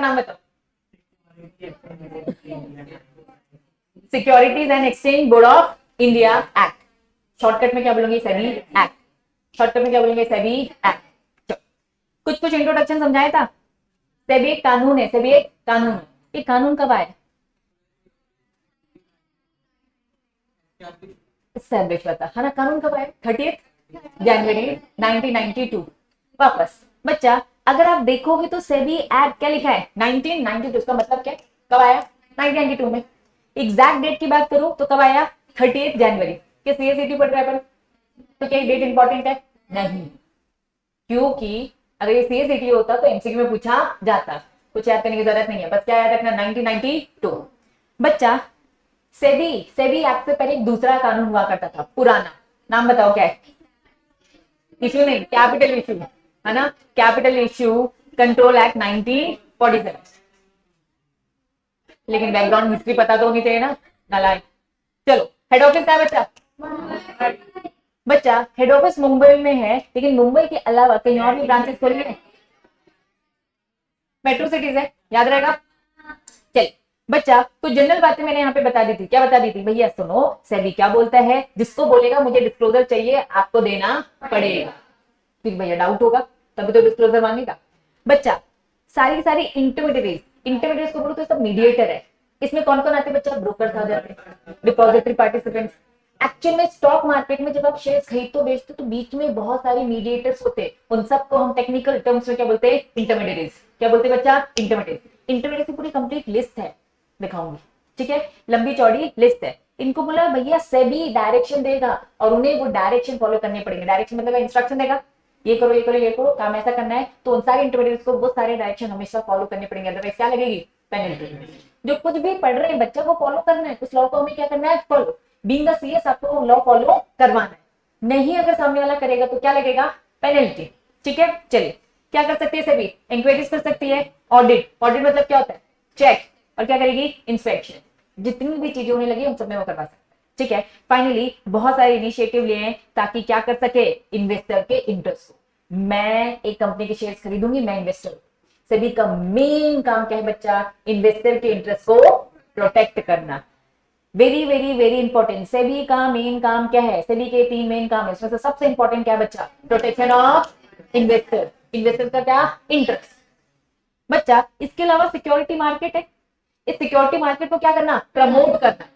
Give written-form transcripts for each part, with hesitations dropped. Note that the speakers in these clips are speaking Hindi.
नाम बताओ। Securities and exchange board of India act, shortcut में क्या बोलेंगे, सेबी एक्ट। शॉर्टकट में क्या बोलेंगे, सेबी एक्ट। कुछ कुछ इंट्रोडक्शन समझाया था। सेबी एक कानून है, सेबी एक कानून है। ये कानून कब आया, एस्टैब्लिश हुआ था, है ना। कानून कब आया, 30 जनवरी 1992। वापस बच्चा अगर आप देखोगे तो सेबी एक्ट क्या लिखा है, 1992। इसका मतलब क्या, कब आया, 1992 में। एग्जैक्ट डेट की बात करूं तो कब आया, 30 जनवरी। क्या सीएसईटी पढ़ रहा है अपन, तो क्या डेट इंपॉर्टेंट है, नहीं, क्योंकि अगर ये सीएसईटी होता तो एमसीक्यू में पूछा जाता। कुछ याद करने की जरूरत नहीं है, बस क्या याद रखना, 1992। बच्चा सेबी, सेबी एक्ट से पहले एक दूसरा कानून हुआ करता था, पुराना, नाम बताओ क्या है। इश्यू नहीं, कैपिटल इश्यू, है ना, कैपिटल इश्यू कंट्रोल एक्ट 1947। लेकिन बैकग्राउंड हिस्ट्री पता तो होनी चाहिए ना, नालायक। चलो हेड ऑफिस क्या है बच्चा, बच्चा हेड ऑफिस मुंबई में है, लेकिन मुंबई के अलावा कहीं और भी ब्रांचेस खोली है, मेट्रो सिटीज है, याद रहेगा। चल बच्चा, तो जनरल बातें मैंने यहाँ पे बता दी थी, क्या बता दी थी भैया, सुनो सेबी क्या बोलता है, जिसको बोलेगा मुझे डिस्क्लोजर चाहिए आपको देना पड़ेगा, फिर भैया डाउट होगा तभी तो डिस्क्लोजर मांगेगा। बच्चा सारी सारी इंटरमीडिएट, इंटरमीडिएट को बोलो तो सब मीडिएटर है। इसमें कौन कौन आते हैं बच्चा, ब्रोकर्स आ जाते हैं, डिपॉजिटरी पार्टिसिपेंट्स। एक्चुअल में स्टॉक मार्केट में जब आप शेयर खरीदते हो बेचते हो तो बीच में बहुत सारे मीडिएटर्स होते हैं, उन सबको हम टेक्निकल टर्म्स में क्या बोलते हैं, इंटरमीडिएट्स। क्या बोलते हैं बच्चा, इंटरमीडिएट। इंटरमीडिएट की पूरी कंप्लीट लिस्ट है, दिखाऊंगी, ठीक है, लंबी चौड़ी लिस्ट है। इनको बोला भैया सेबी डायरेक्शन देगा और उन्हें वो डायरेक्शन फॉलो करने पड़ेंगे। डायरेक्शन मतलब इंस्ट्रक्शन देगा, ये करो ये करो ये करो, काम ऐसा करना है, तो उन सारे इंटरमीडिएट्स को वो सारे डायरेक्शन हमेशा फॉलो करने पड़ेंगे, अदरवाइज क्या लगेगी, पेनल्टी। जो कुछ भी पढ़ रहे हैं बच्चा को फॉलो करना है, उस लॉ को हमें क्या करना है, फॉलो। बीइंग अ सीएस आपको लॉ फॉलो करवाना है, नहीं अगर सामने वाला करेगा तो क्या लगेगा, पेनल्टी, ठीक है। चलिए क्या कर सकती है सेबी, इंक्वायरीज कर सकती है, ऑडिट, ऑडिट मतलब क्या होता है, चेक, और क्या करेगी, इंस्पेक्शन। जितनी भी चीजें उन्हें लगी उन सब में वो करवा सकते हैं, ठीक है। फाइनली बहुत सारे इनिशिएटिव लिए हैं ताकि क्या कर सके, इन्वेस्टर के इंटरेस्ट को। मैं एक कंपनी के शेयर्स खरीदूंगी, मैं इन्वेस्टर हूं, सेबी का मेन काम क्या है बच्चा, इन्वेस्टर के इंटरेस्ट को प्रोटेक्ट करना। Very very very important, SEBI का मेन काम क्या है, सेबी के 3 मेन काम है, उसमें से सबसे इंपॉर्टेंट क्या है बच्चा, प्रोटेक्शन ऑफ इन्वेस्टर, इन्वेस्टर का क्या, इंटरेस्ट। बच्चा इसके अलावा सिक्योरिटी मार्केट है, इस सिक्योरिटी मार्केट को क्या करना, प्रमोट करना।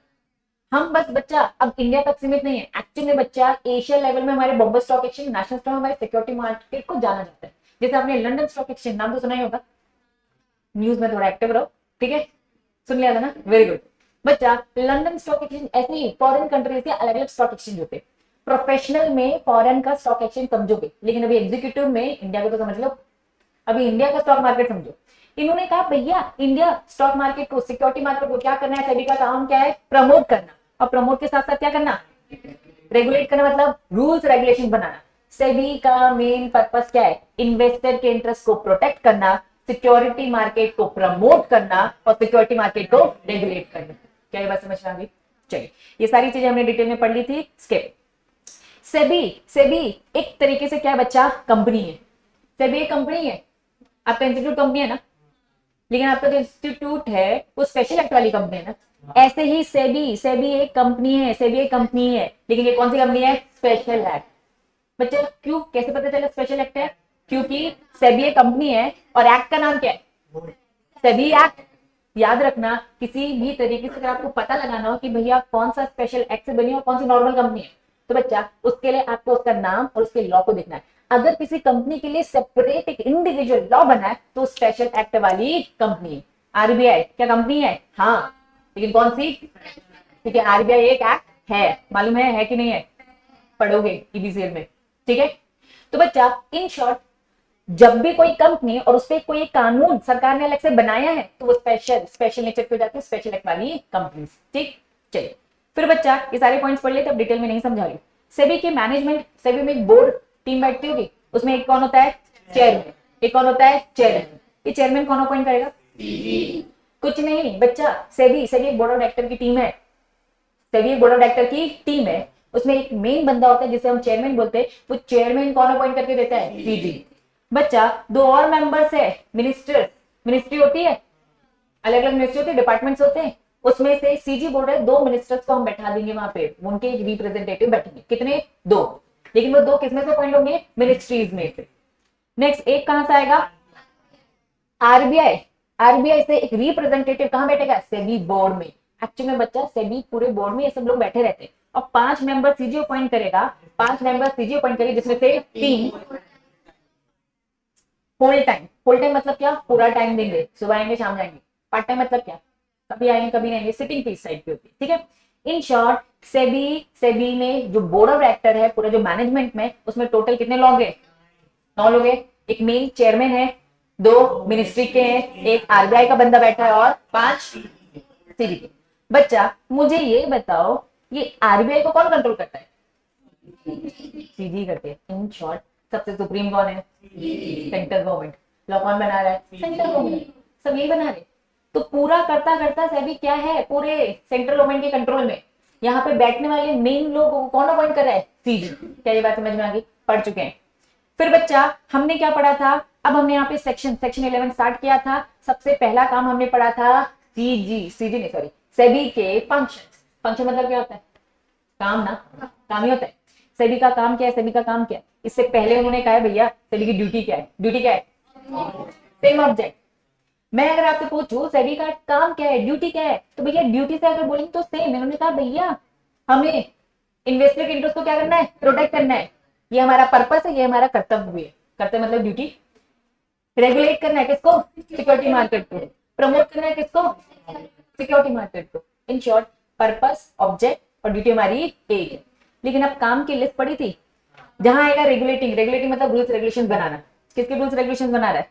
हम बस बच्चा अब इंडिया तक सीमित नहीं है, एक्चुअली में बच्चा एशिया लेवल में हमारे Bombay stock exchange, national stock, हमारे सिक्योरिटी मार्केट को जाना जाता है। जैसे आपने लंदन स्टॉक एक्सचेंज नाम तो सुना ही होगा, न्यूज में थोड़ा एक्टिव रहो, ठीक है, सुन लिया था ना, वेरी गुड। बच्चा लंदन स्टॉक एक्सचेंज ऐसे ही फॉरेन कंट्रीज के अलग अलग स्टॉक एक्सचेंज होते हैं। प्रोफेशनल में फॉरेन का स्टॉक एक्सचेंज समझोगे, लेकिन अभी एग्जीक्यूटिव में इंडिया को तो समझ लो, अभी इंडिया का स्टॉक मार्केट समझो। इन्होंने कहा भैया इंडिया स्टॉक मार्केट को, सिक्योरिटी मार्केट को क्या करना है, सेबी का काम क्या है, प्रमोट करना, और प्रमोट के साथ साथ क्या करना, रेगुलेट करना, मतलब रूल्स रेगुलेशन बनाना। सेबी का मेन पर्पस क्या है, इन्वेस्टर के इंटरेस्ट को प्रोटेक्ट करना, सिक्योरिटी मार्केट को प्रमोट करना और सिक्योरिटी मार्केट को रेगुलेट करना। क्या ये बात समझ में आ गई, चलिए ये सारी चीजें हमने डिटेल में पढ़ ली थी, स्किप। सेबी, सेबी एक तरीके से क्या है बच्चा, कंपनी है। सेबी एक कंपनी है, आपका इंस्टीट्यूट कंपनी है ना, लेकिन आपका जो इंस्टीट्यूट है वो स्पेशल एक्ट वाली कंपनी है ना। ऐसे ही सेबी, सेबी एक कंपनी है, सेबी एक कंपनी है, लेकिन ये कौन सी कंपनी है, स्पेशल एक्ट। बच्चे क्यों, कैसे पता चला स्पेशल एक्ट है, क्योंकि सेबी एक कंपनी है और एक्ट का नाम क्या है, सेबी एक्ट। याद रखना किसी भी तरीके से अगर आपको पता लगाना हो कि भैया कौन सा स्पेशल एक्ट से बनी है और कौन सी नॉर्मल कंपनी है, तो बच्चा उसके लिए आपको उसका नाम और उसके लॉ को देखना है। अगर किसी कंपनी के लिए सेपरेट एक इंडिविजुअल लॉ बना है तो स्पेशल एक्ट वाली कंपनी। आरबीआई क्या कंपनी है, हाँ, लेकिन कौन सी, क्योंकि आरबीआई एक एक्ट है, मालूम है कि नहीं है, पढ़ोगे ईबीसीएल में, ठीक है। तो बच्चा इन शॉर्ट जब भी कोई कंपनी और उसपे कोई कानून सरकार ने अलग से बनाया है तो वो स्पेशल नेचर की हो जाती है, स्पेशल एक्ट वाली कंपनी, ठीक। चलिए फिर बच्चा ये सारे पॉइंट्स पढ़ लेते, अब डिटेल में नहीं समझा रही। सेबी की मैनेजमेंट, सेबी में एक बोर्ड टीम बैठती होगी, उसमें एक कौन होता है, चेयरमैन, एक कौन होता है, चेयरमैन। ये चेयरमैन कौन अपॉइंट करेगा, कुछ नहीं बच्चा, सेबी, सेबी एक बोर्ड ऑफ डायरेक्टर की टीम है, सेबी एक बोर्ड ऑफ डायरेक्टर की टीम है, उसमें एक मेन बंदा होता है जिसे हम चेयरमैन बोलते हैं, वो चेयरमैन कौन अपॉइंट करके देता है, सीजी। बच्चा दो और मेंबर्स है, मिनिस्टर, मिनिस्ट्री होती है, अलग अलग मिनिस्ट्री होती है, डिपार्टमेंट्स होते हैं, उसमें से सीजी बोल रहा है 2 मिनिस्टर्स को हम बैठा देंगे वहां पे, उनके रिप्रेजेंटेटिव बैठेंगे, कितने 2, लेकिन वो 2 किसमें से अपॉइंट होंगे, मिनिस्ट्रीज में से। नेक्स्ट एक कहां से आएगा, आरबीआई, आरबीआई से एक रिप्रेजेंटेटिव कहां बैठेगा, सेबी बोर्ड में। एक्चुअली में बच्चा सेबी पूरे बोर्ड में ये सब लोग बैठे रहते हैं, और 5 मेंबर सीजी अपॉइंट करेगा, 5 मेंबर सीजी अपॉइंट करेगा, जिसमें से 3 होल टाइम। होल टाइम मतलब क्या, पूरा टाइम देंगे, सुबह आएंगे शाम जाएंगे। पार्ट टाइम मतलब क्या, कभी आएंगे कभी नहीं आएंगे, सिटिंग फीस टाइप की होती है, ठीक है। इन शॉर्ट सेबी, सेबी में जो बोर्ड ऑफ डायरेक्टर है, पूरा जो मैनेजमेंट में, उसमें टोटल कितने लोग हैं, 9 लोग हैं। एक मेन चेयरमैन है, 2 मिनिस्ट्री के हैं, एक आरबीआई का बंदा बैठा है, और 5 सीजी के। बच्चा मुझे ये बताओ, ये आरबीआई को कौन कंट्रोल करता है, सीजी करते हैं। इन शॉर्ट सबसे सुप्रीम कौन है, सेंट्रल गवर्नमेंट। लॉ कौन बना रहा है, सेंट्रल गवर्नमेंट, सब यही बना रहे। तो पूरा करता करता सेबी क्या है, पूरे सेंट्रल गवर्नमेंट के कंट्रोल में। यहाँ पे बैठने वाले मेन लोग कौन अपॉइंट कर रहा है, सीजी। क्या ये बात समझ में आ गई, पढ़ चुके हैं। फिर बच्चा हमने क्या पढ़ा था, अब हमने यहाँ पे सेक्शन 11 स्टार्ट किया था। सबसे पहला काम हमने पढ़ा था सीजी नहीं सॉरी सेबी के फंक्शन। फंक्शन मतलब क्या होता है, काम ना, काम ही होता है। सेबी का काम क्या है, सेबी का काम क्या है, इससे पहले उन्होंने कहा है भैया सेबी की ड्यूटी क्या है, ड्यूटी क्या है, सेम ऑब्जेक्ट। मैं अगर आपसे पूछूं सेबी का काम क्या है, ड्यूटी क्या है, तो भैया ड्यूटी से अगर बोलेंगे तो सेम। उन्होंने कहा भैया हमें इन्वेस्टर के इंटरेस्ट को क्या करना है, प्रोटेक्ट करना है, ये हमारा पर्पस है, ये हमारा कर्तव्य भी है। कर्तव्य मतलब ड्यूटी। रेगुलेट करना है किसको, सिक्योरिटी मार्केट को। प्रमोट करना है किसको, सिक्योरिटी मार्केट को। इन शॉर्ट पर्पस, ऑब्जेक्ट और ड्यूटी हमारी एक है। लेकिन अब काम की लिस्ट पड़ी थी, जहां आएगा रेगुलेटिंग। रेगुलेटिंग मतलब रूल्स रेगुलेशन बनाना। किसके रूल्स रेगुलेशन बना रहा है,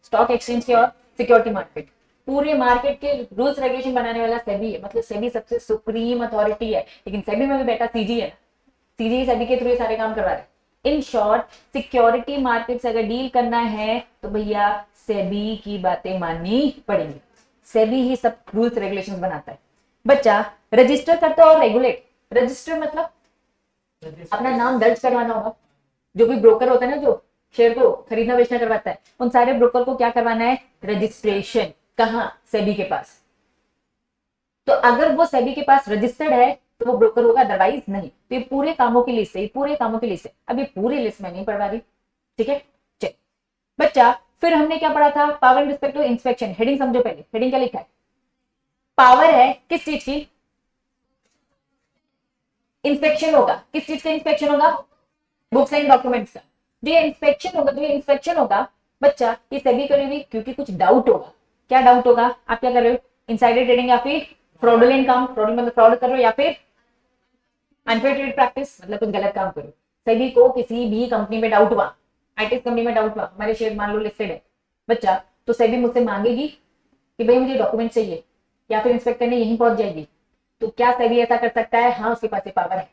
स्टॉक एक्सचेंज के और सिक्योरिटी मार्केट। पूरे मार्केट के रूल्स रेगुलेशन बनाने वाला सेबी है, मतलब सेबी सबसे सुप्रीम अथॉरिटी है। लेकिन सेबी में भी बेटा सीजी है, सीजी सेबी के थ्रू ये सारे काम करवा रहे हैं। इन शॉर्ट सिक्योरिटी मार्केट से अगर डील करना है तो भैया सेबी की बातें माननी पड़ेंगी। सेबी ही सब रूल्स रेगुलेशंस बनाता है। बच्चा रजिस्टर करता है और रेगुलेट। रजिस्टर मतलब अपना नाम दर्ज करवाना होगा। जो भी ब्रोकर होता है ना, जो शेयर को खरीदना बेचना करवाता है, उन सारे ब्रोकर को क्या करवाना है, रजिस्ट्रेशन। कहां, सेबी के पास। तो अगर वो सेबी के पास रजिस्टर्ड है तो वो ब्रोकर होगा, अदरवाइज नहीं। तो ये पूरे कामों की लिस्ट है, पूरे कामों की लिस्ट है। अब ये पूरी लिस्ट में नहीं पढ़वा रही, ठीक है। चल बच्चा फिर हमने क्या पढ़ा था, power in respect to inspection. Heading समझो पहले, हेडिंग क्या लिखा है, पावर है किस चीज की, इंस्पेक्शन होगा। किस चीज का इंस्पेक्शन होगा, बुक्स एंड डॉक्यूमेंट्स का। जो ये इंस्पेक्शन होगा, जो ये इंस्पेक्शन होगा बच्चा, ये सभी करेगी क्योंकि कुछ डाउट होगा। क्या डाउट होगा, आप क्या कर रहे हो, इनसाइडर ट्रेडिंग या फिर फ्रॉडुलेंट काम, फ्रॉड मतलब फ्रॉड कर रहे हो, या फिर अनफेयर ट्रेड प्रैक्टिस मतलब कुछ गलत काम करो। सभी को किसी भी कंपनी में डाउट हुआ, आईटी कंपनी में डाउट हुआ, हमारे शेयर मान लो लिस्टेड है बच्चा, तो सेबी मुझसे मांगेगी कि भाई मुझे डॉक्यूमेंट चाहिए, या फिर इंस्पेक्टर ने यहीं पहुंच जाएगी। तो क्या सेबी ऐसा कर सकता है, हाँ उसके पास ये पावर है।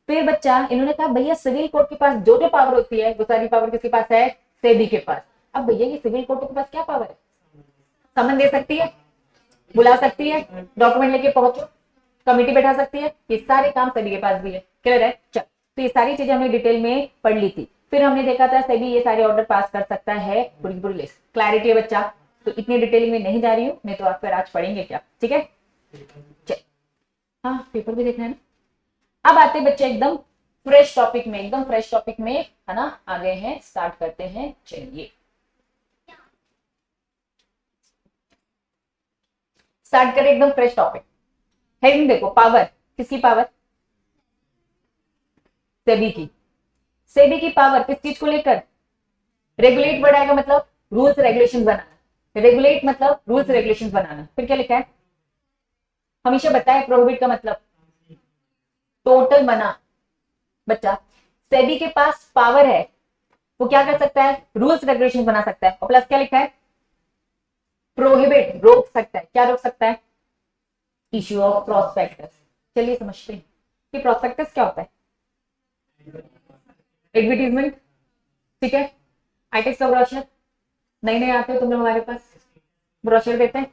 फिर बच्चा इन्होंने कहा भैया सिविल कोर्ट के पास जो जो पावर होती है वो सारी पावर किसके पास है, सेबी के पास। अब भैया ये सिविल कोर्ट के पास क्या पावर है, समन दे सकती है, बुला सकती है, डॉक्यूमेंट लेके पहुंचो, कमेटी बैठा सकती है, ये सारे काम सेबी के पास भी है। क्लियर है, चल। तो ये सारी चीजें हमने डिटेल में पढ़ ली थी। फिर हमने देखा था सेबी ये सारे ऑर्डर पास कर सकता है, पूरी पूरी लिस्ट। क्लैरिटी है बच्चा, तो इतनी डिटेलिंग में नहीं जा रही हूँ, नहीं तो आप फिर आज पढ़ेंगे क्या, ठीक है। चल, हाँ पेपर भी देखना है ना। अब आते बच्चे एकदम फ्रेश टॉपिक में, एकदम फ्रेश टॉपिक में, है ना, आ गए हैं, स्टार्ट करते हैं। चलिए स्टार्ट करें एकदम फ्रेश टॉपिक। हेडिंग देखो, पावर, किसकी पावर, सेबी की। सेबी की पावर किस चीज को लेकर, रेगुलेट वर्ड आएगा मतलब रूल्स रेगुलेशन बनाना। रेगुलेट मतलब रूल्स रेगुलेशन बनाना। फिर क्या लिखा है, हमेशा बताए प्रोहिबिट का मतलब टोटल मना। बच्चा सेबी के पास पावर है, वो क्या कर सकता है, रूल्स रेगुलेशन बना सकता है। और प्लस क्या लिखा है, प्रोहिबिट रोक सकता है। क्या रोक सकता है, इश्यू ऑफ प्रोस्पेक्टस। चलिए समझते हैं कि प्रोस्पेक्टस क्या होता है। एडवर्टीजमेंट, ठीक है। आईटेक्स का ब्रोशर, नए नए आते हो तुम लोग हमारे पास, ब्रोशर देते हैं,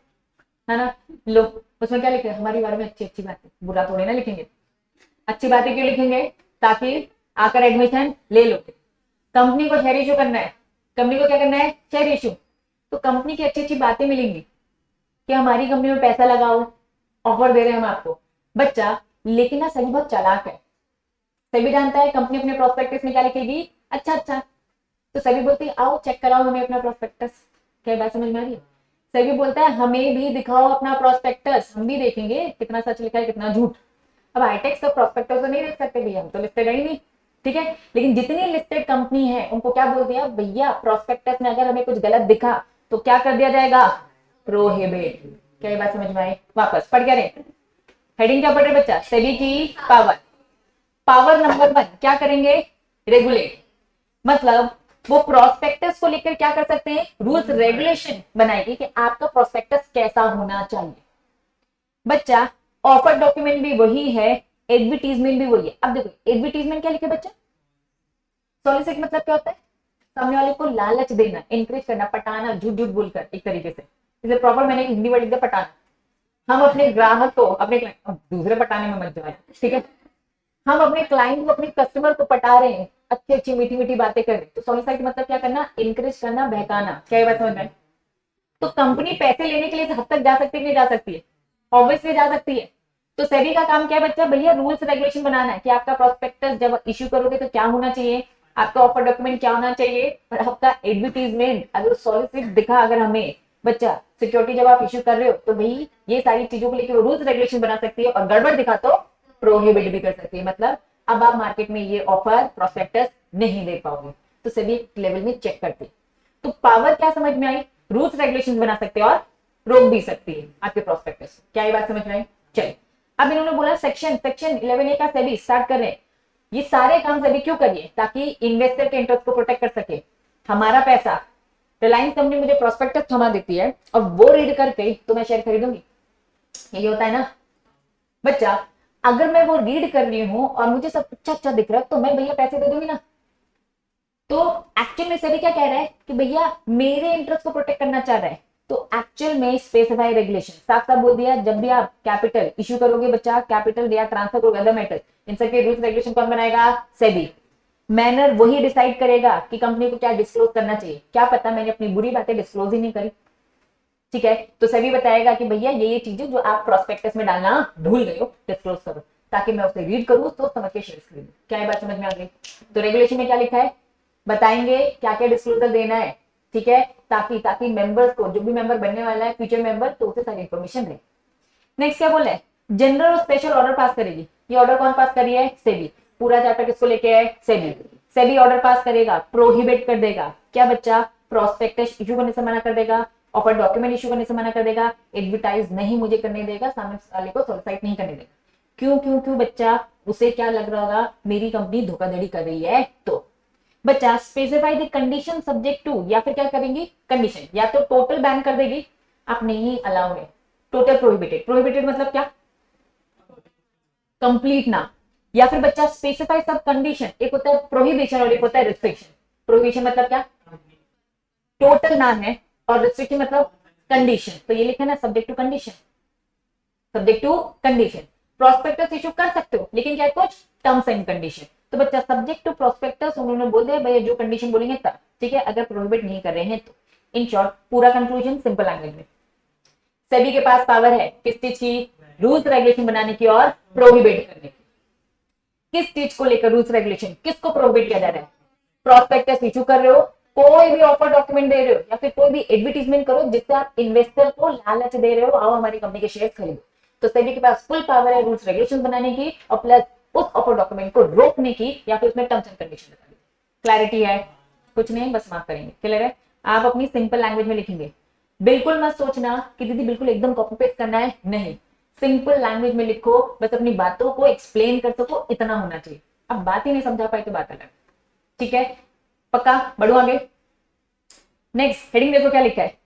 है ना। लो उसमें क्या लिखे, हमारे बारे में अच्छी अच्छी बातें, बुरा थोड़ी ना लिखेंगे। अच्छी बातें क्यों लिखेंगे, ताकि आकर एडमिशन ले लो। कंपनी को शेयर इशू करना है, कंपनी को क्या करना है, शेयर इशू। तो कंपनी की अच्छी अच्छी बातें मिलेंगी कि हमारी कंपनी में पैसा लगाओ, ऑफर दे रहे हैं हम आपको बच्चा। लेकिन ना सभी बहुत चालाक है, सभी जानता है कंपनी अपने प्रोस्पेक्टस में क्या लिखेगी, अच्छा अच्छा। तो सभी बोलते हैं आओ चेक कराओ हमें अपना प्रोस्पेक्टस। क्या बात समझ में आ रही है? सभी बोलता है हमें भी दिखाओ अपना प्रोस्पेक्टस, हम भी देखेंगे कितना सच लिखा है कितना झूठ। अब हाईटेक्स का प्रोस्पेक्टस तो नहीं देख सकते भैया, हम तो लिस्टेड है ही नहीं, ठीक है। लेकिन जितनी लिस्टेड कंपनी है उनको क्या बोल दिया भैया, प्रोस्पेक्टस में अगर हमें कुछ गलत दिखा तो क्या कर दिया जाएगा, प्रोहिबिट। क्या ये बात समझ में आई? वापस पढ़ क्या रहे, हेडिंग क्या पढ़ रहे बच्चा, सेबी की पावर। पावर नंबर 1 क्या करेंगे, रेगुलेट। मतलब वो प्रोस्पेक्टस को लेकर क्या कर सकते हैं, रूल्स रेगुलेशन बनाएगी कि आपका प्रोस्पेक्टस कैसा होना चाहिए बच्चा। ऑफर डॉक्यूमेंट भी वही है, एडवर्टीजमेंट भी वही है। अब देखो एडवर्टीजमेंट क्या लिखे बच्चा, सॉलिसिट मतलब क्या होता है, सामने वाले को लालच देना, इंकरेज करना, पटाना, झूठ झूठ बोलकर एक तरीके से। इसे प्रॉपर मैंने हिंदी वर्ड लिख दिया पटाना। हम अपने ग्राहक को अपने दूसरे पटाने में मत जाए, ठीक है। हम अपने क्लाइंट को अपने कस्टमर को पटा रहे हैं, अच्छी अच्छी मीठी मीठी बातें कर रहे हैं। तो सॉलिसिट मतलब क्या करना, इंकरेज करना, बहकाना। क्या ये बात समझ में? तो कंपनी पैसे लेने के लिए इस हद तक जा सकती है, नहीं जा सकती है, ऑब्वियसली जा सकती है। तो सेबी का काम क्या है बच्चा, भैया रूल्स रेगुलेशन बनाना है कि आपका प्रोस्पेक्टस जब इश्यू करोगे तो क्या होना चाहिए, आपका ऑफर डॉक्यूमेंट क्या होना चाहिए, और आपका एडवर्टीजमेंट अगर सॉलिसिट दिखा अगर हमें बच्चा, सिक्योरिटी जब आप इश्यू कर रहे हो तो भाई ये सारी चीजों को लेकर रूल्स रेगुलेशन बना सकती है, और गड़बड़ दिखा तो प्रोहिबिट भी कर सकती है। मतलब अब आप मार्केट में ये ऑफर प्रोस्पेक्टस नहीं दे पाओगे। तो सेबी एक लेवल में चेक करती है। तो पावर क्या समझ में आई, रूल्स रेगुलेशन बना सकते हैं और रोक भी सकती है आपके प्रोस्पेक्टस। क्या ये बात समझ में आई? चलिए अब इन्होंने बोला सेक्शन 11A का सेबी स्टार्ट कर रहे हैं। ये सारे काम सेबी क्यों करिए, ताकि इन्वेस्टर के इंटरेस्ट को प्रोटेक्ट कर सके। हमारा पैसा, रिलायंस कंपनी मुझे प्रोस्पेक्टस थमा देती है और वो रीड करके तो मैं शेयर खरीदूंगी, यही होता है ना बच्चा। अगर मैं वो रीड कर रही हूं और मुझे सब अच्छा अच्छा दिख रहा है तो मैं भैया पैसे दे दूंगी ना। तो एक्चुअल में सेबी क्या कह रहा है कि भैया मेरे इंटरेस्ट को प्रोटेक्ट करना चाह रहा है। तो एक्चुअल में स्पेसिफाई रेगुलेशन साफ साफ बोल दिया, जब भी आप कैपिटल इश्यू करोगे बच्चा, कैपिटल या ट्रांसफर करोगे अदर मैटर्स, इन सबके रूल्स रेगुलेशन कौन बनाएगा, सेबी। मैनर वही डिसाइड करेगा कि कंपनी को क्या डिस्क्लोज करना चाहिए। क्या पता मैंने अपनी बुरी बातें डिस्क्लोज ही नहीं करी, ठीक है। तो सेबी बताएगा कि भैया ये चीजें जो आप प्रोस्पेक्टस में डालना भूल गए हो डिस्क्लोज करो, ताकि मैं उसे रीड करूं तो समझ के शेयर खरीदूं। क्या ये बात समझ में आ गई? तो रेगुलेशन में क्या लिखा है, बताएंगे क्या क्या डिस्क्लोजर देना है, ठीक है, ताकि ताकि मेंबर्स को, जो भी मेंबर बनने वाला है फ्यूचर मेंबर, तो उसे सारी इंफॉर्मेशन रहे। नेक्स्ट क्या बोला है, जनरल और स्पेशल ऑर्डर पास करेगी। ये ऑर्डर कौन पास करी है, सेबी। पूरा चैप्टर किसको लेके है, सेबी। सेबी ऑर्डर पास करेगा, प्रोहिबिट कर देगा क्या बच्चा, प्रोस्पेक्टस इशू करने से मना कर देगा, ऑफर डॉक्यूमेंट इशू करने से मना कर देगा, एडवर्टाइज नहीं मुझे करने देगा, सामने वाले को सोसाइट नहीं करने देगा। क्यों क्यों क्यों बच्चा, उसे क्या लग रहा होगा मेरी कंपनी धोखाधड़ी कर रही है। तो बच्चा specify the condition subject to, या फिर क्या करेंगी कंडीशन, या तो टोटल बैन कर देगी, आप नहीं अलाउ है, टोटल प्रोहिबिटेड। प्रोहिबिटेड मतलब क्या, कंप्लीट ना, या फिर बच्चा स्पेसिफाई सब कंडीशन, एक होता है प्रोहिबिशन और एक होता है रिस्ट्रिक्शन। प्रोहिबिशन मतलब क्या, टोटल ना है, और रिस्ट्रिक्शन मतलब कंडीशन। तो ये लिखा ना subject to condition, subject to condition. Prospectus issue कर सकते हो लेकिन क्या है, कुछ टर्म्स एंड कंडीशन। तो बच्चा सब्जेक्ट टू प्रोस्पेक्टस उन्होंने बोल दिया भैया जो कंडीशन बोलेंगे तब, ठीक है, अगर प्रोहिबिट नहीं कर रहे हैं तो। इन शॉर्ट पूरा कंक्लूजन सिंपल लैंग्वेज में, सेबी के पास पावर है किस चीज की, रूल्स रेगुलेशन बनाने की और प्रोहिबिट करने की। किस चीज को लेकर रूल्स रेगुलेशन, किसको प्रोहिबिट किया जा रहा है, प्रोस्पेक्टस इशू कर रहे हो, कोई भी ऑफर डॉक्यूमेंट दे रहे हो, या फिर कोई भी एडवर्टीजमेंट करो जिससे आप इन्वेस्टर को लालच दे रहे हो आओ हमारी कंपनी के शेयर खरीदो। तो सेबी के पास फुल पावर है रूल्स रेगुलेशन बनाने की और प्लस उस ऑफर डॉक्यूमेंट को रोकने की, या फिर उसमें टर्म्स एंड कंडीशन बताने की। क्लैरिटी है? कुछ नहीं, बस माफ करेंगे, क्लियर है। आप अपनी सिंपल लैंग्वेज में लिखेंगे, बिल्कुल मत सोचना कि दीदी बिल्कुल एकदम कॉपी पेस्ट करना है, नहीं, सिंपल लैंग्वेज में लिखो, बस अपनी बातों को एक्सप्लेन कर सको इतना होना चाहिए। अब बात ही नहीं समझा पाए तो बात अलग, ठीक है। पक्का बढ़ो आगे। नेक्स्ट हेडिंग देखो क्या लिखा है,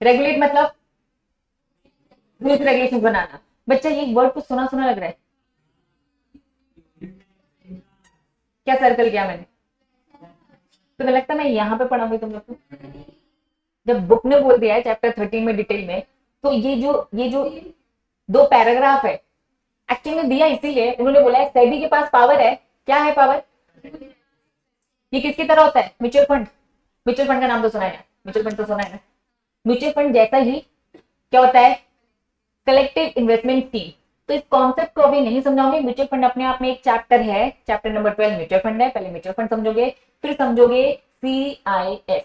रेगुलेट मतलब रूल्स रेगुलेशन बनाना। बच्चा ये वर्ड कुछ सुना सुना लग रहा है, क्या सर्कल किया मैंने, तो लगता है मैं यहाँ पे पढ़ाऊंगी तुम लोग को। जब बुक ने बोल दिया है चैप्टर 13 में डिटेल में, तो ये जो 2 पैराग्राफ है एक्चुअली में दिया इसीलिए, उन्होंने बोला है सेबी के पास पावर है, क्या है पावर, ये किसकी तरह होता है, म्यूचुअल फंड। म्यूचुअल फंड का नाम तो सुना है ना, म्यूचुअल फंड तो सुना है ना। म्यूचुअल फंड जैसा ही क्या होता है, कलेक्टिव इन्वेस्टमेंट स्कीम। तो इस कॉन्सेप्ट को अभी नहीं समझाऊंगे। म्यूचुअल फंड अपने आप में एक चैप्टर है, चैप्टर नंबर 12 म्यूचुअल फंड है। पहले म्यूचुअल फंड समझोगे, फिर समझोगे CIS।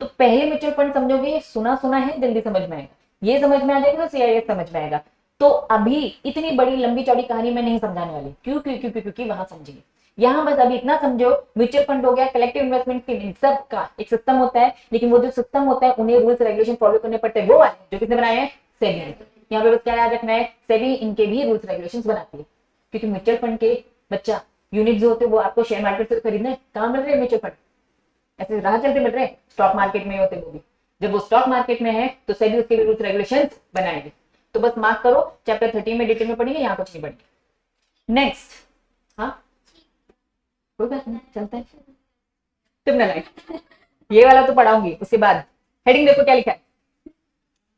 तो पहले म्यूचुअल फंड समझोगे, सुना सुना है, जल्दी समझ में आएगा। ये समझ में आ जाएगा तो CIS समझ में आएगा। तो अभी इतनी बड़ी लंबी चौड़ी कहानी मैं नहीं समझाने वाली। क्यों? क्योंकि वहां समझिए। यहाँ बस अभी इतना समझो, म्यूचुअल फंड हो गया, कलेक्टिव इन्वेस्टमेंट स्कीम, इन सब का एक सिस्टम होता है। लेकिन वो जो सिस्टम होता है उन्हें रूल्स रेगुलेशन फॉलो करने पड़ते हैं, वो वाले जो किसने बनाए हैं, सेबी ने। यहाँ पे बस क्या याद रखना है, सेबी इनके भी रूल्स रेगुलेशन बनाती है। क्योंकि म्यूचुअल फंड के बच्चा यूनिट जो होते हैं वो आपको शेयर मार्केट से खरीदना है, कहाँ मिल रहे हैं म्यूचुअल फंड, ऐसे राह चलते मिल रहे हैं, स्टॉक मार्केट में होते वो भी। जब वो स्टॉक मार्केट में है तो सेबी उसके भी रूल्स रेगुलेशन बनाएंगे। तो बस मार्क करो, चैप्टर 13 में डिटेल में पढ़ेंगे, यहाँ कुछ नहीं पढ़ेंगे। नेक्स्ट, हाँ कोई बात नहीं, चलता है। तुम ना लाइक ये वाला तो पढ़ाऊंगी उसके बाद। हेडिंग देखो क्या लिखा है,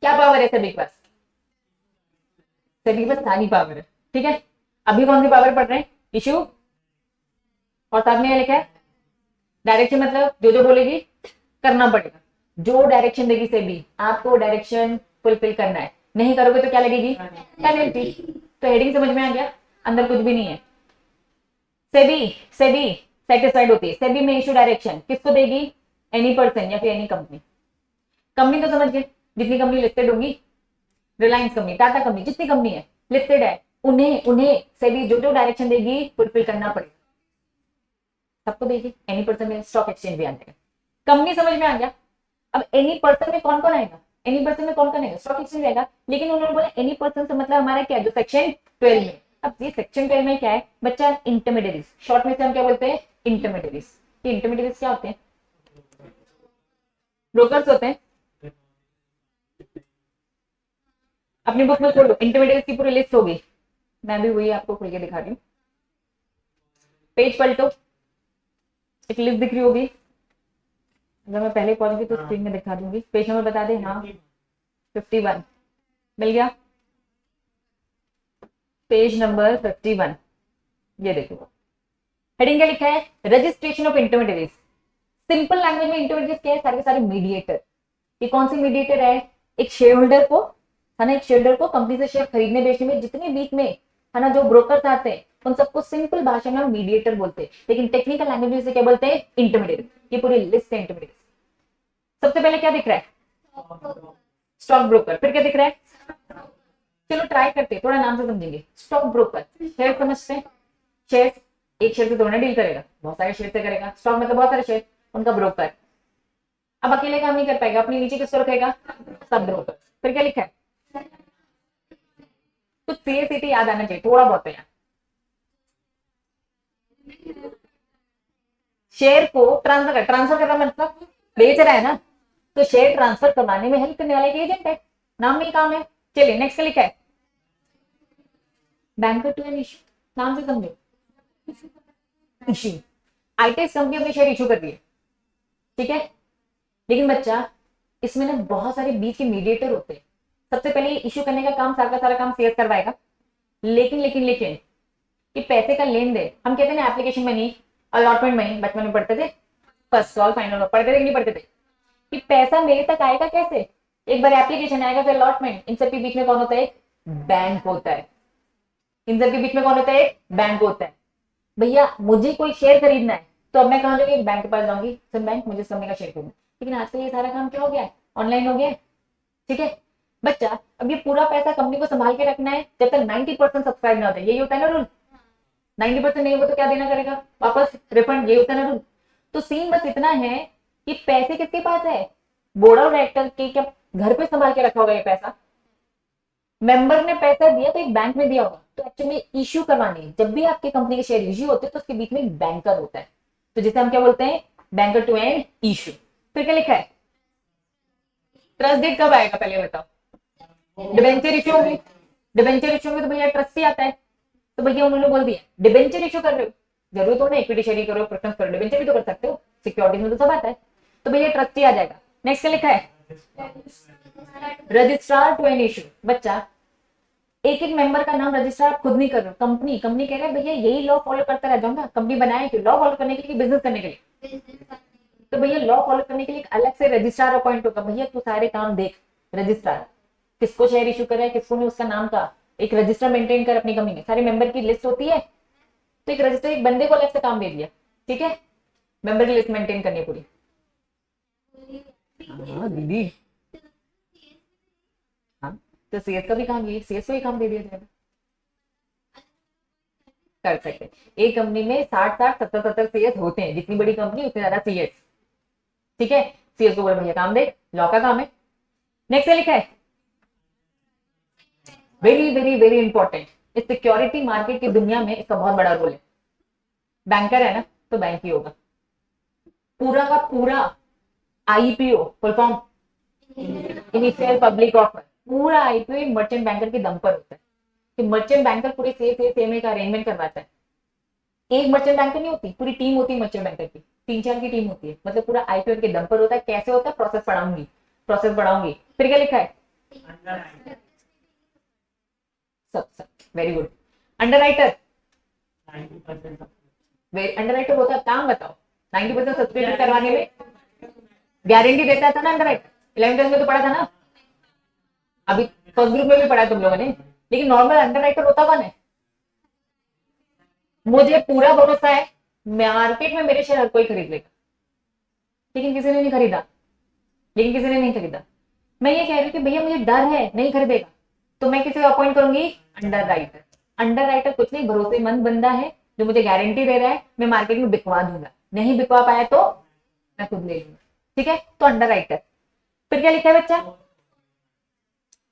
क्या पावर है सेबी के पास, सेबी के पास सारी पावर है, ठीक है। अभी कौन सी पावर पढ़ रहे हैं, इशू, और साथ में लिखा है डायरेक्शन, मतलब जो जो बोलेगी करना पड़ेगा। जो डायरेक्शन देगी सेबी, आपको डायरेक्शन फुलफिल करना है, नहीं करोगे तो क्या लगेगी, पेनल्टी। तो हेडिंग समझ में आ गया, अंदर कुछ भी नहीं है। सेबी सेबी सेटिस्फाइड होती है, सेबी में इशू डायरेक्शन किसको देगी, एनी पर्सन या फिर एनी कंपनी। कंपनी तो समझ गए, जितनी कंपनी लिस्टेड होगी, रिलायंस कंपनी, टाटा कंपनी, जितनी कंपनी है लिस्टेड है, उन्हें उन्हें सेबी जो जो डायरेक्शन देगी फुलफिल करना पड़ेगा, सबको देगी। एनी पर्सन में स्टॉक एक्सचेंज भी आ जाएगा। कंपनी समझ में आ गया। अब एनी पर्सन में कौन कौन आएगा, एनी पर्सन में कौन कौन आएगा, स्टॉक एक्सचेंज आएगा। लेकिन उन्होंने बोला एनी पर्सन से मतलब हमारा क्या, जो सेक्शन 12 में। अब ये सेक्शन 12 में क्या है बच्चा, इंटरमीडिएरीज, शॉर्ट में से हम क्या बोलते हैं, इंटरमीडिएरीज। ये इंटरमीडिएरीज क्या होते हैं, ब्रोकर्स होते हैं। अपनी बुक में खोलो, इंटरमीडिएट की पूरी लिस्ट होगी, मैं भी वही आपको खोल के दिखा रही हूँ। पेज पलटो, एक लिस्ट दिख रही होगी, अगर मैं पहले पहुंचूंगी तो स्क्रीन में दिखा दूंगी। पेज नंबर बता दे, हाँ 51 मिल गया, पेज नंबर 51। ये देखो हेडिंग क्या लिखा है, registration of intermediates. Simple language में इंटरमीडिएट्स क्या है, सारे सारे मीडिएटर। ये कौन सी मीडिएटर है, एक शेयर होल्डर को, है ना, एक शेयर होल्डर को कंपनी से शेयर खरीदने बेचने में जितने बीच में, है ना, जो ब्रोकर्स आते हैं उन सबको सिंपल भाषा में हम मीडिएटर बोलते हैं। लेकिन टेक्निकल लैंग्वेज में इसे क्या बोलते हैं, इंटरमीडिएट। ये पूरी लिस्ट है इंटरमीडिएट। सबसे पहले क्या दिख रहा है, स्टॉक ब्रोकर। फिर क्या दिख रहा है, चलो ट्राई करते हैं, थोड़ा नाम से समझेंगे। स्टॉक ब्रोकर, शेयर समझते हैं, शेयर, एक शेयर से थोड़ा डील करेगा, बहुत सारे शेयर से करेगा। स्टॉक मतलब बहुत सारे शेयर, उनका ब्रोकर। अब अकेले काम नहीं कर पाएगा, अपने नीचे किसको रखेगा, सब ब्रोकर। फिर क्या लिखा है, कुछ CACT याद आना चाहिए, थोड़ा बहुत यार। शेयर को ट्रांसफर करना मतलब बेच रहा है ना, तो शेयर ट्रांसफर करवाने में हेल्प करने वाला एक एजेंट है, नाम में ही काम है। चलिए नेक्स्ट क्या लिखा है, बैंकर टू एन इशू, नाम से समझो, इशू। आईटीएस कंपनी अपने शेयर इशू कर रही है, ठीक है। लेकिन बच्चा इसमें ना बहुत सारे बीच के मीडिएटर होते हैं। सबसे पहले इशू करने का काम, सारा का सारा काम सीएस करवाएगा। लेकिन लेकिन लेकिन कि पैसे का लेन देन, हम कहते हैं ना एप्लीकेशन मनी, अलॉटमेंट मनी, बचपन में पढ़ते थे, फर्स्ट कॉल फाइनल पढ़ते थे कि नहीं पढ़ते थे, कि पैसा मेरे तक आएगा कैसे, एक बार एप्लीकेशन आएगा फिर अलॉटमेंट। इन सब के बीच में कौन होता है, बैंक होता है। इन सब के बीच में कौन होता है, बैंक होता है। भैया मुझे कोई शेयर खरीदना है तो अब मैं कहाँ जाऊंगी, बैंक के पास जाऊंगी, सर बैंक मुझे कंपनी का शेयर खरीदना। लेकिन आजकल ये सारा काम क्या हो गया है, ऑनलाइन हो गया है, ठीक है। बच्चा अब ये पूरा पैसा कंपनी को संभाल के रखना है जब तक 90% सब्सक्राइब ना होता है, यही होता है ना रूल। 90% नहीं हो तो क्या देना करेगा, वापस रिफंड, ये होता है ना रूल। तो सीन बस इतना है कि पैसे किसके पास है, बोर्ड ऑफ डायरेक्टर के, क्या घर पे संभाल के रखा होगा ये पैसा, मेंबर ने पैसा दिया तो एक बैंक में दिया होगा। तो एक्चुअली इश्यू करवाने, जब भी आपके कंपनी के शेयर इश्यू होते हैं तो उसके बीच में एक बैंकर होता है, तो जिसे हम क्या बोलते हैं, बैंकर टू एन इश्यू। फिर क्या लिखा है, ट्रस्ट डेट कब आएगा पहले बताओ, डिबेंचर इश्यू होगी, डिबेंचर इश्यू में तो भैया ट्रस्टी आता है। तो भैया उन्होंने बोल दिया डिबेंचर इश्यू कर रहे हो, जरूरत हो ना इक्विटी शेयर करो, प्रेफरेंस करो, डिबेंचर भी तो कर सकते हो, सिक्योरिटीज में तो सब आता है। तो भैया ट्रस्टी आ जाएगा। नेक्स्ट क्या लिखा है, रजिस्ट्रार टू एन इश्यू। बच्चा एक एक मेंबर का नाम रजिस्ट्रार आप खुद नहीं कर रहे हो, कंपनी कंपनी कह रहा है भैया यही लॉ फॉलो करता रह जाऊंगा। कंपनी बनाए क्यों, लॉ फॉलो करने के लिए, बिजनेस करने के लिए, तो भैया लॉ फॉलो करने के लिए एक अलग से रजिस्ट्रार अपॉइंट होगा। भैया तू सारे काम देख, रजिस्ट्रार किसको शेयर इशू कर रहा है, किसको नहीं, उसका नाम का एक रजिस्टर मेंटेन कर अपनी कंपनी में, सारे मेंबर की लिस्ट होती है। तो एक रजिस्टर एक बंदे को अलग से काम दे दिया, ठीक है, मेंबर की लिस्ट मेंटेन करनी है पूरी। हाँ दीदी, हाँ तो सीएस का भी काम, ये सीएस को ही काम दे दिया जाएगा, कर सकते हैं। एक कंपनी में 60-60 70-70 सीएस होते हैं, जितनी बड़ी कंपनी उतनी ज्यादा सीएस, ठीक है। सीएस को बोले भैया काम दे, लॉ का काम है। नेक्स्ट लिखा है वेरी वेरी वेरी इंपॉर्टेंट, इस सिक्योरिटी मार्केट की दुनिया में इसका बहुत बड़ा रोल है। बैंकर है ना, तो बैंक ही होगा। पूरा का पूरा IPO full form initial public offer, पूरा आईपीओ मर्चेंट बैंकर के दम पर होता है कि मर्चेंट बैंकर पूरे सेम का अरेंजमेंट करवाता है। एक मर्चेंट बैंकर नहीं होती, पूरी टीम होती है मर्चेंट बैंकर की, 3-4 की टीम होती है, मतलब पूरा आईपीओ के दम पर होता है। कैसे होता है, प्रोसेस पढ़ाऊंगी। फिर क्या लिखा है, सब वेरी गुड। अंडरराइटर, अंडरराइटर होता है, काम बताओ 90% सब्सक्रिप्शन करवाने में गारंटी देता था ना अंडरराइटर। 11th में तो पढ़ा था ना, अभी फर्स्ट ग्रुप में भी पढ़ा तुम लोगों ने। लेकिन नॉर्मल अंडरराइटर होता कौन है, मुझे पूरा भरोसा है मार्केट में मेरे शेयर हर कोई खरीद लेगा, लेकिन किसी ने नहीं खरीदा। मैं ये कह रही हूँ कि भैया मुझे डर है नहीं खरीदेगा, तो मैं किसी को अपॉइंट करूंगी, अंडरराइटर। अंडरराइटर कुछ नहीं, भरोसेमंद बंदा है जो मुझे गारंटी दे रहा है मैं मार्केट में बिकवा दूंगा, नहीं बिकवा पाया तो मैं खुद ले लूंगा, ठीक है। तो अंडरराइटर। फिर क्या लिखा है बच्चा,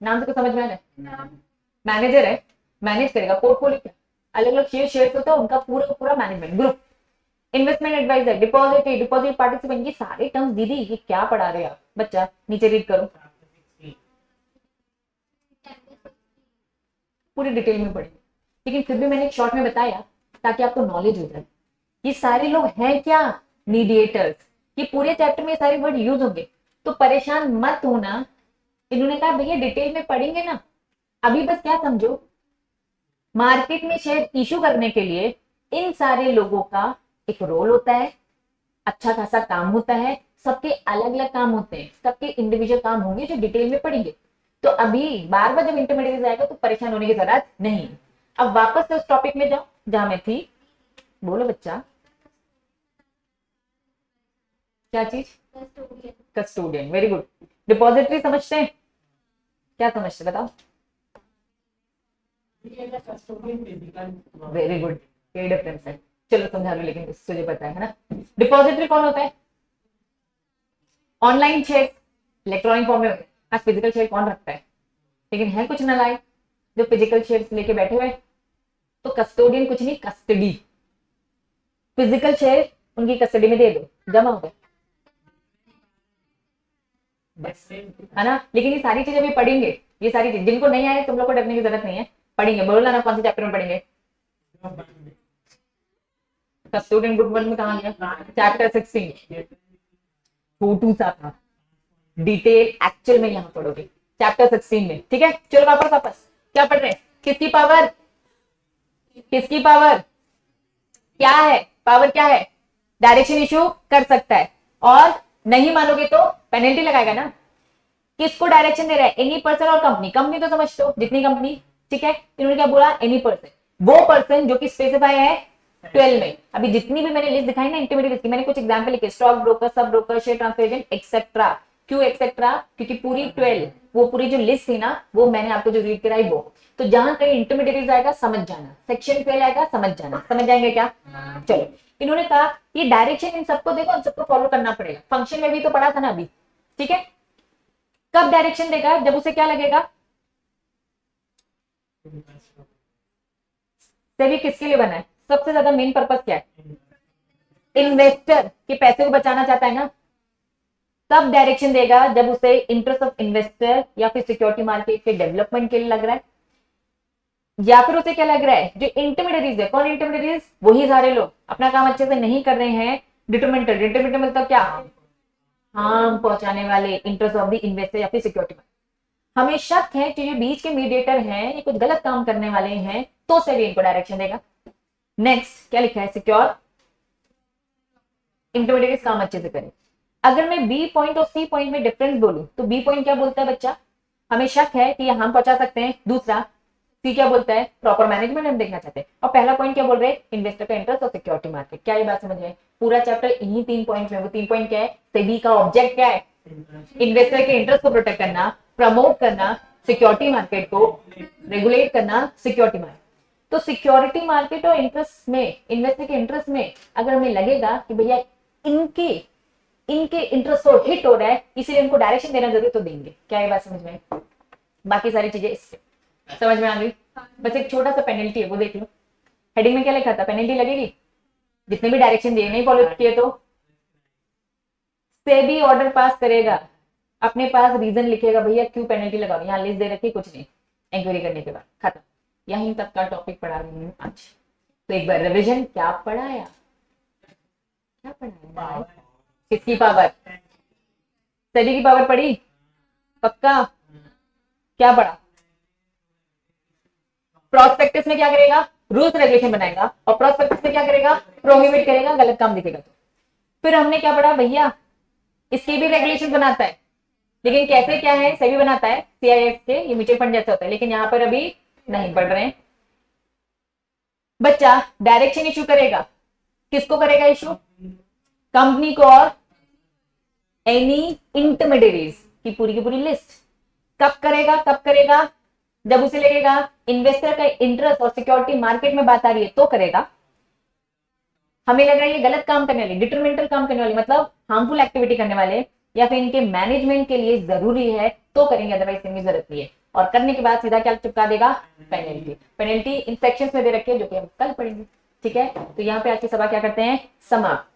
नाम से कुछ समझ में आ रहा है, मैनेजर है, मैनेज करेगा पोर्टफोलियो क्या, अलग अलग शेयर होता है उनका पूरा management group. Investment adviser, deposit participant, ये सारे टर्म्स दीदी ये क्या पढ़ा रहे आप, बच्चा नीचे रीड करो, पूरी डिटेल में पढ़े, लेकिन फिर भी मैंने एक शॉर्ट में बताया ताकि आपको नॉलेज हो जाए। ये सारे लोग हैं क्या, मीडिएटर्स। ये पूरे चैप्टर में सारे वर्ड यूज होंगे, तो परेशान मत होना। इन्होंने कहा भैया डिटेल में पढ़ेंगे ना, अभी बस क्या समझो, मार्केट में शेयर इशू करने के लिए इन सारे लोगों का एक रोल होता है, अच्छा खासा काम होता है, सबके अलग अलग काम होते हैं, सबके इंडिविजुअल काम होंगे जो डिटेल में पढ़ेंगे। तो अभी बार बार जब इंटरमीडिएट आएगा तो परेशान होने की जरूरत नहीं। अब वापस से उस टॉपिक में जाओ जहां मैं थी, बोलो बच्चा क्या चीज, कस्टोडियन, वेरी गुड। डिपॉजिटरी समझते हैं, क्या समझते बताओ, वेरी गुड, ये डिफरेंस है, चलो समझा लो, लेकिन तुझे पता है ना। डिपॉजिटरी कौन होता है, ऑनलाइन शेयर इलेक्ट्रॉनिक फॉर्म में, आज फिजिकल शेयर कौन रखता है, लेकिन है कुछ नालायक जो फिजिकल शेयर लेके बैठे हुए। तो कस्टोडियन कुछ नहीं, कस्टडी, फिजिकल शेयर उनकी कस्टडी में दे दो, जमा हो गए बस, है ना। लेकिन ये सारी चीजें भी पढ़ेंगे, ये सारी चीज जिनको नहीं आए तुम लोग को डरने की जरूरत नहीं है, पढ़ेंगे। बोलो ना कौन से चैप्टर में पढ़ेंगे, कस्टोडियन ग्रुप 1 में कहा गया, चैप्टर 16, छोटू सा था, डिटेल एक्चुअल में यहाँ पढ़ोगे चैप्टर 16 में, ठीक है। चलो वापस क्या पढ़ रहे हैं, किसकी पावर क्या है, पावर क्या है, डायरेक्शन इशू कर सकता है, और नहीं मानोगे तो पेनल्टी लगाएगा ना। किसको डायरेक्शन दे रहा है, एनी पर्सन और कंपनी तो समझते हो, जितनी कंपनी, ठीक है। इन्होंने क्या बोला, एनी पर्सन, वो पर्सन जो कि स्पेसिफाई है 12 में। अभी जितनी भी मैंने लिस्ट दिखाई ना इंटरमीडिएट की, मैंने कुछ एग्जांपल लिखे, stock broker, sub broker, share transfer agent etcetera. क्यों एक्सेट्रा, क्योंकि पूरी 12 वो पूरी जो लिस्ट थी ना, वो मैंने आपको जो रीड कराई वो। तो जहां कहीं इंटरमीडिएट आएगा समझ जाना, सेक्शन 12 आएगा समझ जाना, समझ जाएंगे क्या। चलो, इन्होंने कहा ये डायरेक्शन इन सबको देखो, इन सबको फॉलो करना पड़ेगा। फंक्शन में भी तो पढ़ा था ना अभी, ठीक है। कब डायरेक्शन देगा, जब उसे क्या लगेगा, सेबी किसके लिए बना है, सबसे ज्यादा मेन पर्पस क्या है, इन्वेस्टर के पैसे को बचाना चाहता है ना। तब डायरेक्शन देगा जब उसे इंटरेस्ट ऑफ इन्वेस्टर या फिर सिक्योरिटी मार्केट के डेवलपमेंट के लिए लग रहा है, या फिर उसे क्या लग रहा है, जो इंटरमीडिएट है, कौन इंटरमीडिएट, वही सारे लोग अपना काम अच्छे से नहीं कर रहे हैं। डिटरमिनेटर मतलब क्या, हार्म पहुंचाने वाले, इंटरेस्ट ऑफ द इन्वेस्टर या फिर सिक्योरिटी। हमें शक है कि ये बीच के मीडिएटर हैं, ये कुछ गलत काम करने वाले हैं, तो सेबी इनको डायरेक्शन देगा। नेक्स्ट क्या लिखा है, सिक्योर इंटरमीडिएट काम अच्छे से करें। अगर मैं बी पॉइंट और सी पॉइंट में डिफरेंस बोलूं तो बी पॉइंट क्या बोलता है बच्चा, हमें शक है कि हम पहुंचा सकते हैं। दूसरा सी क्या बोलता है, प्रॉपर मैनेजमेंट हम देखना चाहते हैं। और पहला पॉइंट क्या बोल रहे हैं, इन्वेस्टर का इंटरेस्ट और सिक्योरिटी मार्केट। क्या ये बात समझ में? पूरा चैप्टर इन्हीं 3 पॉइंट में। वो 3 पॉइंट क्या है, सेबी का ऑब्जेक्ट क्या है, इन्वेस्टर के इंटरेस्ट को प्रोटेक्ट करना, प्रमोट करना सिक्योरिटी मार्केट को, रेगुलेट करना सिक्योरिटी मार्केट। तो सिक्योरिटी मार्केट और इंटरेस्ट में, इन्वेस्टर के इंटरेस्ट में अगर हमें लगेगा कि भैया इनके इनके इंटरेस्ट को हिट हो रहा है, इसीलिए इनको डायरेक्शन देना जरूरी, तो देंगे। क्या ये बात समझ में? बाकी सारी चीजें इससे समझ में आ गई। बस एक छोटा सा पेनल्टी है, वो देख लो। हेडिंग में क्या लिखा था, पेनल्टी लगेगी जितने भी डायरेक्शन दिए नहीं फॉलो किए तो। सेबी ऑर्डर पास करेगा, अपने पास रीजन लिखेगा, भैया क्यों पेनल्टी लगाओ। यहाँ लिस्ट दे रखी, कुछ नहीं, इंक्वायरी करने के बाद खत्म। यहीं तक का टॉपिक पढ़ा रही हूँ आज। तो एक बार रिविजन, क्या पढ़ाया, क्या पढ़ाया, किसकी पावर, सेबी की पावर पढ़ी पक्का? क्या पढ़ा? प्रोस्पेक्टस में क्या करेगा, रूल्स रेगुलेशन बनाएगा, और प्रोस्पेक्टस में क्या करेगा, प्रोहिबिट करेगा, गलत काम दिखेगा तो। फिर हमने क्या पढ़ा भैया, इसके भी रेगुलेशन बनाता है, लेकिन कैसे क्या है, सेबी बनाता है, सीआईएफ के, ये म्यूचुअल फंड जैसा होता है, लेकिन यहाँ पर अभी नहीं पढ़ रहे हैं। बच्चा डायरेक्शन इशू करेगा, किसको करेगा इशू, कंपनी को और एनी इंटरमीडिएरीज की पूरी लिस्ट। कब करेगा, कब करेगा, जब उसे लगेगा इन्वेस्टर का इंटरेस्ट और सिक्योरिटी मार्केट में बात आ रही है तो करेगा। हमें लग रहा है ये गलत काम करने वाली, डिटरमिनेंटल काम करने वाली, मतलब हार्मफुल एक्टिविटी करने वाले, या फिर इनके मैनेजमेंट के लिए जरूरी है तो करेंगे, अदरवाइज इनकी जरूरत नहीं है। और करने के बाद सीधा क्या चिपका देगा, पेनल्टी। पेनल्टी इन सेक्शंस में दे रखे हैं जो कि हम कल पढ़ेंगे। ठीक है, तो यहाँ पे आज की सभा क्या करते हैं, समाप्त।